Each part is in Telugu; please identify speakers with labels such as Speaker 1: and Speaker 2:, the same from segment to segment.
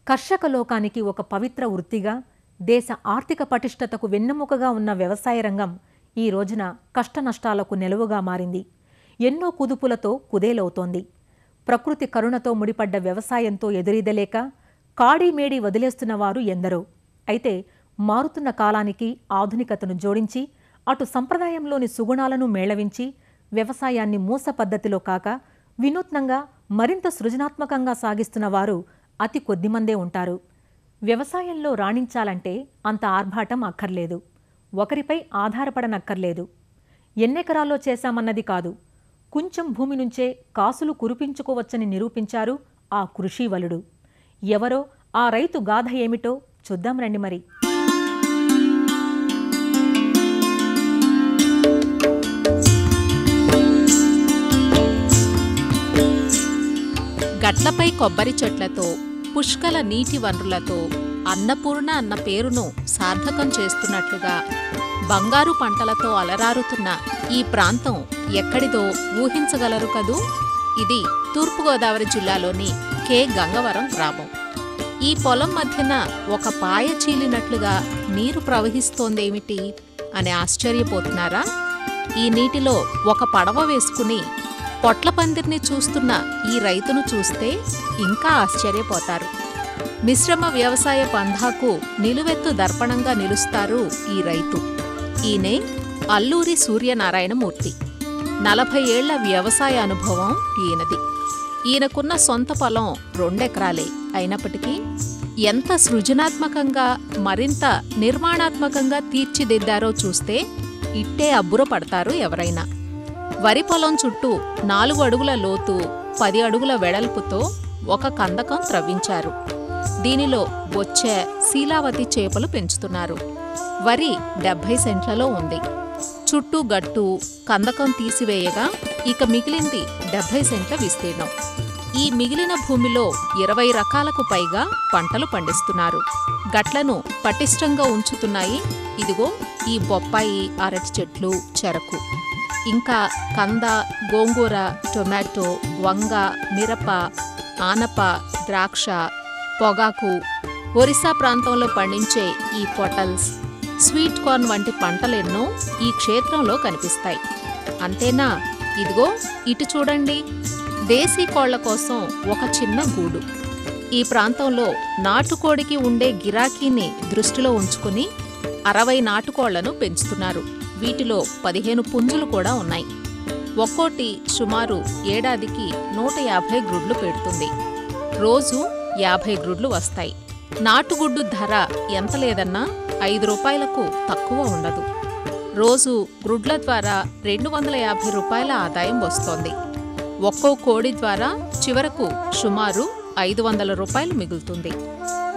Speaker 1: కర్షక లోకానికి ఒక పవిత్ర వృత్తిగా, దేశ ఆర్థిక పటిష్టతకు వెన్నెముకగా ఉన్న వ్యవసాయ రంగం ఈ రోజున కష్టనష్టాలకు నెలవుగా మారింది. ఎన్నో కుదుపులతో కుదేలవుతోంది. ప్రకృతి కరుణతో ముడిపడ్డ వ్యవసాయంతో ఎదురీదలేక కాడీమేడి వదిలేస్తున్న వారు ఎందరో. అయితే మారుతున్న కాలానికి ఆధునికతను జోడించి, అటు సంప్రదాయంలోని సుగుణాలను మేళవించి, వ్యవసాయాన్ని మూస పద్ధతిలో కాక వినూత్నంగా మరింత సృజనాత్మకంగా సాగిస్తున్న వారు అతి కొద్దిమందే ఉంటారు. వ్యవసాయంలో రాణించాలంటే అంత ఆర్భాటం అక్కర్లేదు. ఒకరిపై ఆధారపడనక్కర్లేదు. ఎన్నెకరాల్లో చేశామన్నది కాదు, కొంచెం భూమి నుంచే కాసులు కురిపించుకోవచ్చని నిరూపించారు ఆ కృషీవలుడు. ఎవరో ఆ రైతు గాథ ఏమిటో చూద్దాం రండి మరి.
Speaker 2: గట్లపై కొబ్బరి చెట్లతో, పుష్కల నీటి వనరులతో అన్నపూర్ణ అన్న పేరును సార్థకం చేస్తున్నట్లుగా బంగారు పంటలతో అలరారుతున్న ఈ ప్రాంతం ఎక్కడిదో ఊహించగలరు కదూ. ఇది తూర్పుగోదావరి జిల్లాలోని కె గంగవరం గ్రామం. ఈ పొలం మధ్యన ఒక పాయ చీలినట్లుగా నీరు ప్రవహిస్తోందేమిటి అని ఆశ్చర్యపోతున్నారా? ఈ నీటిలో ఒక పడవ వేసుకుని పొట్ల పందిర్ని చూస్తున్న ఈ రైతును చూస్తే ఇంకా ఆశ్చర్యపోతారు. మిశ్రమ వ్యవసాయ పంధాకు నిలువెత్తు దర్పణంగా నిలుస్తారు ఈ రైతు. ఈయనే అల్లూరి సూర్యనారాయణమూర్తి. 40 ఏళ్ల వ్యవసాయ అనుభవం ఈయనది. ఈయనకున్న సొంత పొలం 2 ఎకరాలే అయినప్పటికీ ఎంత సృజనాత్మకంగా, మరింత నిర్మాణాత్మకంగా తీర్చిదిద్దారో చూస్తే ఇట్టే అబ్బురపడతారు ఎవరైనా. వరి పొలం చుట్టూ 4 అడుగుల లోతు, 10 అడుగుల వెడల్పుతో ఒక కందకం త్రవ్వించారు. దీనిలో బొచ్చె, శీలావతి చేపలు పెంచుతున్నారు. వరి 70 సెంట్లలో ఉంది. చుట్టూ గట్టు, కందకం తీసివేయగా ఇక మిగిలింది 70 సెంట్ల విస్తీర్ణం. ఈ మిగిలిన భూమిలో 20 రకాలకు పైగా పంటలు పండిస్తున్నారు. గట్లను పటిష్టంగా ఉంచుతున్నాయి ఇదిగో ఈ బొప్పాయి, అరటి చెట్లు, చెరకు. ఇంకా కంద, గోంగూర, టొమాటో, వంగ, మిరప, ఆనప, ద్రాక్ష, పొగాకు, ఒరిస్సా ప్రాంతంలో పండించే ఈ పొటల్స్, స్వీట్ కార్న్ వంటి పంటలెన్నో ఈ క్షేత్రంలో కనిపిస్తాయి. అంతేనా, ఇదిగో ఇటు చూడండి, దేశీ కోళ్ల కోసం ఒక చిన్న గూడు. ఈ ప్రాంతంలో నాటుకోడికి ఉండే గిరాకీని దృష్టిలో ఉంచుకుని 60 నాటుకోళ్లను పెంచుతున్నారు. వీటిలో 15 పుంజులు కూడా ఉన్నాయి. ఒక్కోటి సుమారు ఏడాదికి 150 గ్రుడ్లు పెడుతుంది. రోజు 50 గ్రుడ్లు వస్తాయి. నాటుగుడ్డు ధర ఎంత లేదన్నా 5 రూపాయలకు తక్కువ ఉండదు. రోజు గ్రుడ్ల ద్వారా 250 రూపాయల ఆదాయం వస్తోంది. ఒక్కో కోడి ద్వారా చివరకు సుమారు 500 రూపాయలు మిగులుతుంది.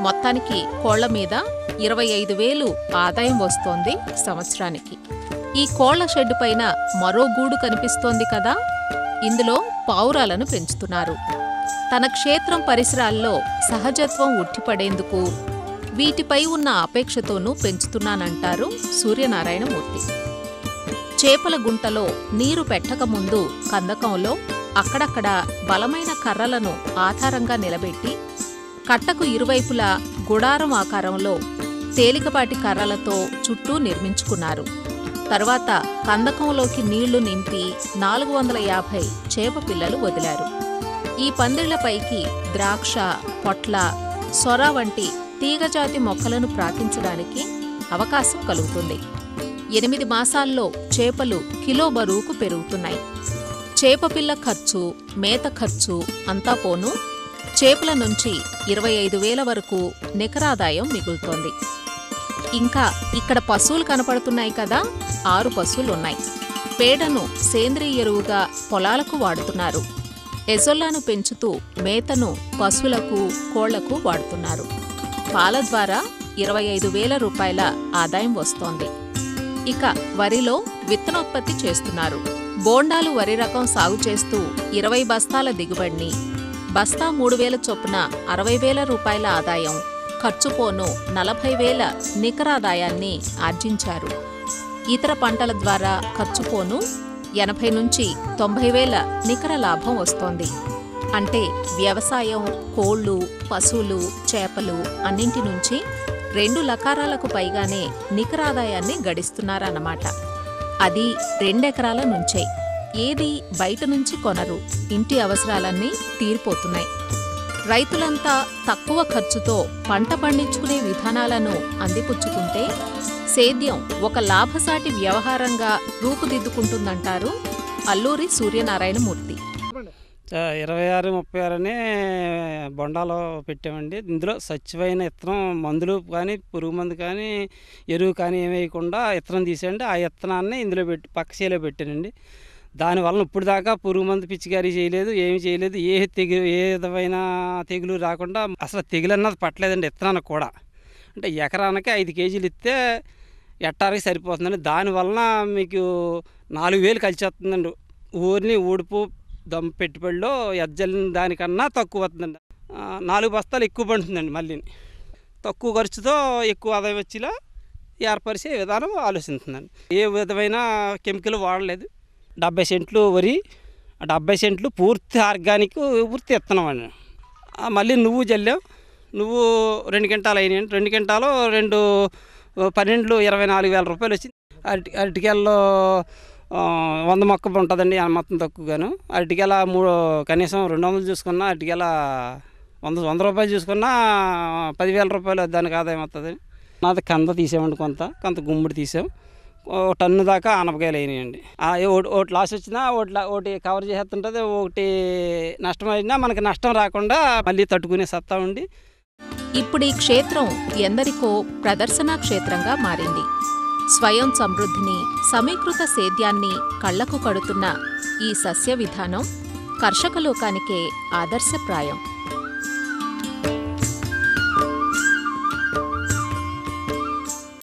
Speaker 2: మొత్తానికి కోళ్ల మీద 25,000 ఆదాయం వస్తోంది సంవత్సరానికి. ఈ కోళ్ల షెడ్డు పైన మరో గూడు కనిపిస్తోంది కదా, ఇందులో పావురాలను పెంచుతున్నారు. తన క్షేత్రం పరిసరాల్లో సహజత్వం ఉట్టిపడేందుకు వీటిపై ఉన్న అపేక్షతోనూ పెంచుతున్నానంటారు సూర్యనారాయణమూర్తి. చేపల గుంటలో నీరు పెట్టకముందు కందకంలో అక్కడక్కడ బలమైన కర్రలను ఆధారంగా నిలబెట్టి కట్టకు ఇరువైపులా గుడారం ఆకారంలో తేలికపాటి కర్రలతో చుట్టూ నిర్మించుకున్నారు. తరువాత కందకంలోకి నీళ్లు నింపి 450 చేప పిల్లలు వదిలారు. ఈ పందిళ్లపైకి ద్రాక్ష, పొట్ల, సొర వంటి తీగజాతి మొక్కలను ప్రాకించడానికి అవకాశం కలుగుతుంది. 8 మాసాల్లో చేపలు కిలో బరువుకు పెరుగుతున్నాయి. చేపపిల్ల ఖర్చు, మేత ఖర్చు అంతా పోను చేపల నుంచి 25,000 వరకు నికరాదాయం మిగులుతోంది. ఇంకా ఇక్కడ పశువులు కనపడుతున్నాయి కదా, 6 పశువులున్నాయి. పేడను సేంద్రియ ఎరువుగా పొలాలకు వాడుతున్నారు. ఎజొల్లాను పెంచుతూ మేతను పశువులకు, కోళ్లకు వాడుతున్నారు. పాల ద్వారా 25,000 రూపాయల ఆదాయం వస్తోంది. ఇక వరిలో విత్తనోత్పత్తి చేస్తున్నారు. బోండాలు వరి రకం సాగు చేస్తూ 20 బస్తాల దిగుబడిని, బస్తా 3,000 చొప్పున 60,000 రూపాయల ఆదాయం, ఖర్చుపోను 40,000 నికరాదాయాన్ని ఆర్జించారు. ఇతర పంటల ద్వారా ఖర్చుపోను 80 నుంచి 90,000 నికర లాభం వస్తోంది. అంటే వ్యవసాయం, కోళ్ళు, పశువులు, చేపలు అన్నింటి నుంచి 2 లకారాలకు పైగానే నికరాదాయాన్ని గడిస్తున్నారన్నమాట. అది 2 ఎకరాల నుంచే. ఏది బయట నుంచి కొనరు. ఇంటి అవసరాలన్నీ తీరిపోతున్నాయి. రైతులంతా తక్కువ ఖర్చుతో పంట పండించుకునే విధానాలను అందిపుచ్చుకుంటే సేద్యం ఒక లాభసాటి వ్యవహారంగా రూపుదిద్దుకుంటుందంటారు అల్లూరి సూర్యనారాయణమూర్తి.
Speaker 3: 26, 36 బొండాలో పెట్టామండి. ఇందులో స్వచ్ఛమైన విత్తనం, మందులు కానీ, పురుగు మందు కానీ, ఎరువు కానీ ఏమి వేయకుండా విత్తనం తీసేయండి. ఆ విత్తనాన్ని ఇందులో పెట్టి పక్క చేలో పెట్టానండి. దానివల్ల ఇప్పుడు దాకా పురుగు మందు పిచికారీ చేయలేదు, ఏమి చేయలేదు. ఏ విధమైన తెగులు రాకుండా అసలు తెగులు అన్నది పట్టలేదండి విత్తనానికి కూడా. అంటే ఎకరానికి 5 కేజీలు ఇస్తే ఎట్టారికి సరిపోతుందండి. దానివలన మీకు 4,000 కలిసి వస్తుందండి. ఊరిని ఊడుపు దమ్ పెట్టుబడిలో ఎజ్జలిన దానికన్నా తక్కువ వస్తుందండి. 4 బస్తాలు ఎక్కువ పండుతుందండి. మళ్ళీ తక్కువ ఖర్చుతో ఎక్కువ ఆదాయం వచ్చేలా ఏర్పరిచే విధానం ఆలోచిస్తుందండి. ఏ విధమైన కెమికల్ వాడలేదు. 70 సెంట్లు వరి, 70 సెంట్లు పూర్తి ఆర్గానిక్, పూర్తి విత్తనం అండి. మళ్ళీ నువ్వు జల్లాం. నువ్వు 2 క్వింటాలు అయినాయండి. 2 క్వింటాలు 2 12 24,000 రూపాయలు వచ్చింది. అరటికాయల్లో 100 మొక్క ఉంటుందండి మొత్తం తక్కువగాను. అరటికాయల కనీసం 200 చూసుకున్నా, అరటికాయల 100 రూపాయలు చూసుకున్నా 10,000 రూపాయలు దానికి ఆదాయం వస్తుంది. నాది కంద తీసామండి, కొంత గుమ్మడి తీసాం. 1 టన్ను దాకా ఆనపకాయలు అయినాయండి. ఒకటి లాస్ వచ్చినా ఒకటి కవర్ చేస్తుంటుంది. ఒకటి నష్టం అయినా మనకి నష్టం రాకుండా మళ్ళీ తట్టుకునే సత్తా ఉండి
Speaker 2: ఇప్పుడు ఈ క్షేత్రం ఎందరికో ప్రదర్శనా క్షేత్రంగా మారింది. స్వయం సమృద్ధిని, సమీకృత సేద్యాన్ని కళ్లకు కడుతున్న ఈ సస్య విధానం కర్షక లోకానికే ఆదర్శప్రాయం.